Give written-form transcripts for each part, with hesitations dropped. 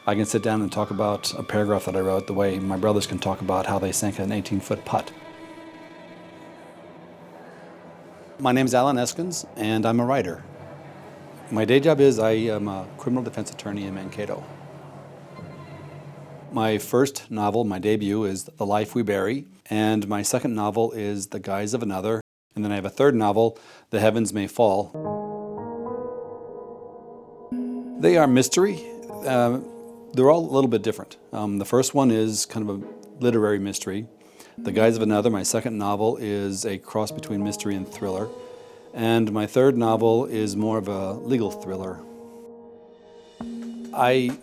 I can sit down and talk about a paragraph that I wrote the way my brothers can talk about how they sank an 18-foot putt. My name is Alan Eskens, and I'm a writer. My day job is I am a criminal defense attorney in Mankato. My first novel, my debut, is The Life We Bury, and my second novel is The Guise of Another, and then I have a third novel, The Heavens May Fall. They are mystery. They're all a little bit different. The first one is kind of a literary mystery. The Guise of Another, my second novel, is a cross between mystery and thriller. And my third novel is more of a legal thriller. I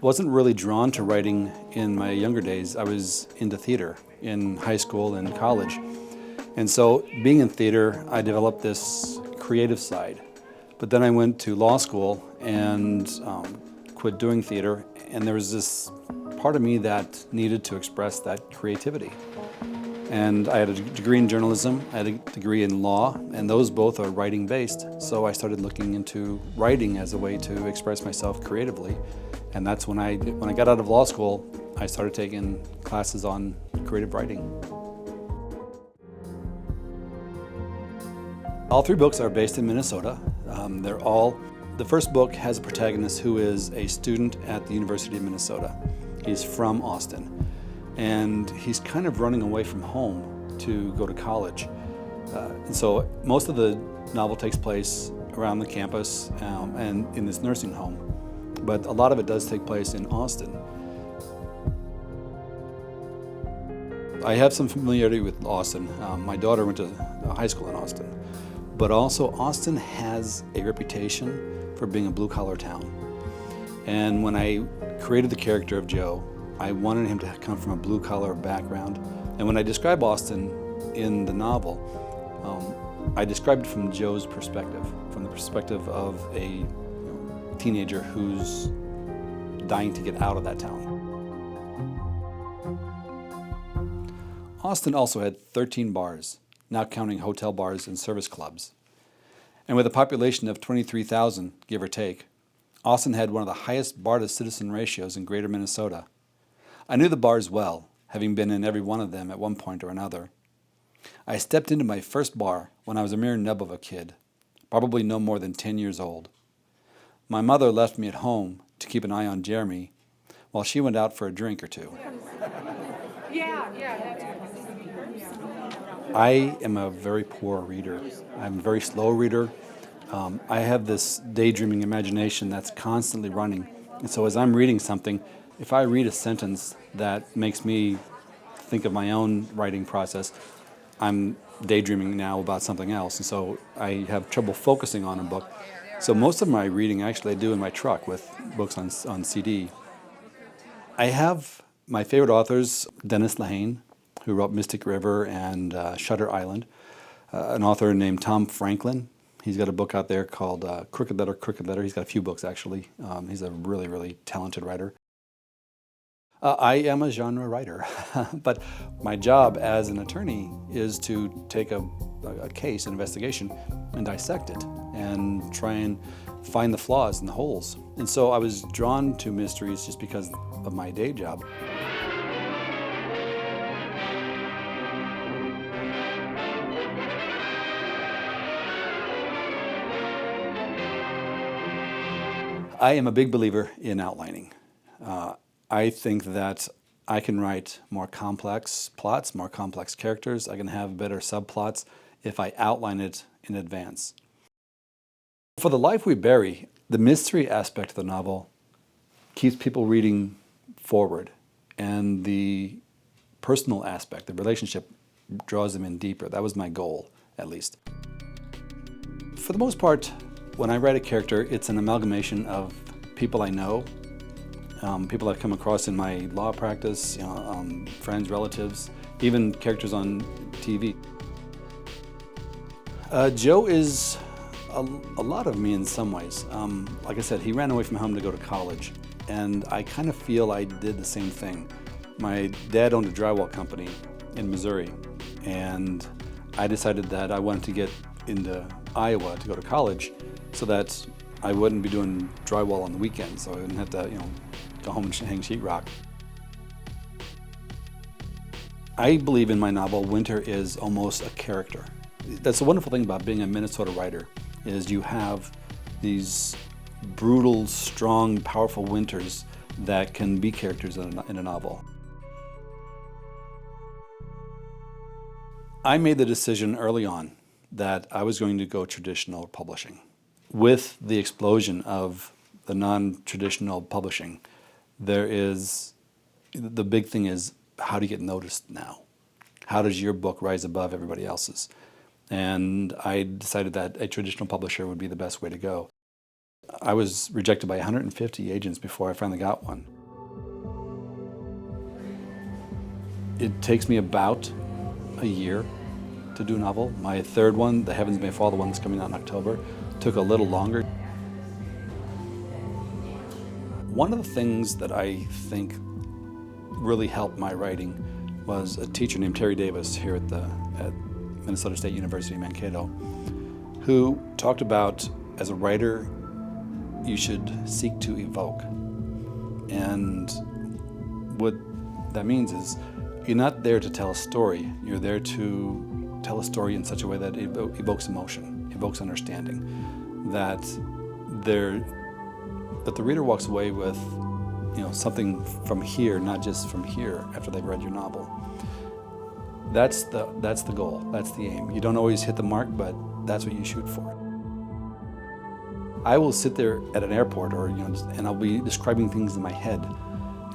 wasn't really drawn to writing in my younger days. I was into theater in high school and college. And so being in theater, I developed this creative side. But then I went to law school and quit doing theater, and there was this part of me that needed to express that creativity. And I had a degree in journalism, I had a degree in law, and those both are writing based. So I started looking into writing as a way to express myself creatively. And that's when I got out of law school, I started taking classes on creative writing. All three books are based in Minnesota. The first book has a protagonist who is a student at the University of Minnesota. He's from Austin. And he's kind of running away from home to go to college. And so most of the novel takes place around the campus and in this nursing home. But a lot of it does take place in Austin. I have some familiarity with Austin. My daughter went to high school in Austin. But also Austin has a reputation for being a blue-collar town. And when I created the character of Joe, I wanted him to come from a blue-collar background. And when I describe Austin in the novel, I described it from Joe's perspective, from the perspective of a teenager who's dying to get out of that town. Austin also had 13 bars, not counting hotel bars and service clubs. And with a population of 23,000, give or take, Austin had one of the highest bar-to-citizen ratios in greater Minnesota. I knew the bars well, having been in every one of them at one point or another. I stepped into my first bar when I was a mere nub of a kid, probably no more than 10 years old. My mother left me at home to keep an eye on Jeremy while she went out for a drink or two. I am a very poor reader. I'm a very slow reader. I have this daydreaming imagination that's constantly running. And so as I'm reading something, if I read a sentence that makes me think of my own writing process, I'm daydreaming now about something else. And so I have trouble focusing on a book. So most of my reading actually I do in my truck with books on CD. I have my favorite authors, Dennis Lehane, who wrote Mystic River and Shutter Island, an author named Tom Franklin. He's got a book out there called Crooked Letter. He's got a few books, actually. He's a really, really talented writer. I am a genre writer, but my job as an attorney is to take a case, an investigation, and dissect it and try and find the flaws and the holes. And so I was drawn to mysteries just because of my day job. I am a big believer in outlining. I think that I can write more complex plots, more complex characters. I can have better subplots if I outline it in advance. For The Life We Bury, the mystery aspect of the novel keeps people reading forward, and the personal aspect, the relationship, draws them in deeper. That was my goal, at least. For the most part, when I write a character, it's an amalgamation of people I know, people I've come across in my law practice, friends, relatives, even characters on TV. Joe is a lot of me in some ways. Like I said, he ran away from home to go to college, and I kind of feel I did the same thing. My dad owned a drywall company in Missouri, and I decided that I wanted to get into Iowa to go to college so that I wouldn't be doing drywall on the weekends, so I wouldn't have to, go home and hang sheetrock. I believe in my novel, winter is almost a character. That's the wonderful thing about being a Minnesota writer, is you have these brutal, strong, powerful winters that can be characters in a novel. I made the decision early on that I was going to go traditional publishing. With the explosion of the non-traditional publishing, the big thing is, how do you get noticed now? How does your book rise above everybody else's? And I decided that a traditional publisher would be the best way to go. I was rejected by 150 agents before I finally got one. It takes me about a year to do a novel. My third one, The Heavens May Fall, the one that's coming out in October, took a little longer. One of the things that I think really helped my writing was a teacher named Terry Davis here at Minnesota State University, Mankato, who talked about, as a writer, you should seek to evoke. And what that means is, you're not there to tell a story, you're there to tell a story in such a way that it evokes emotion, evokes understanding, that the reader walks away with something from here, not just from here, after they've read your novel. That's the goal, that's the aim. You don't always hit the mark, but that's what you shoot for. I will sit there at an airport and I'll be describing things in my head.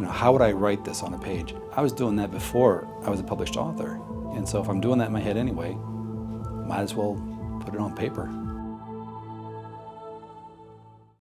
How would I write this on a page? I was doing that before I was a published author. And so if I'm doing that in my head anyway, might as well put it on paper.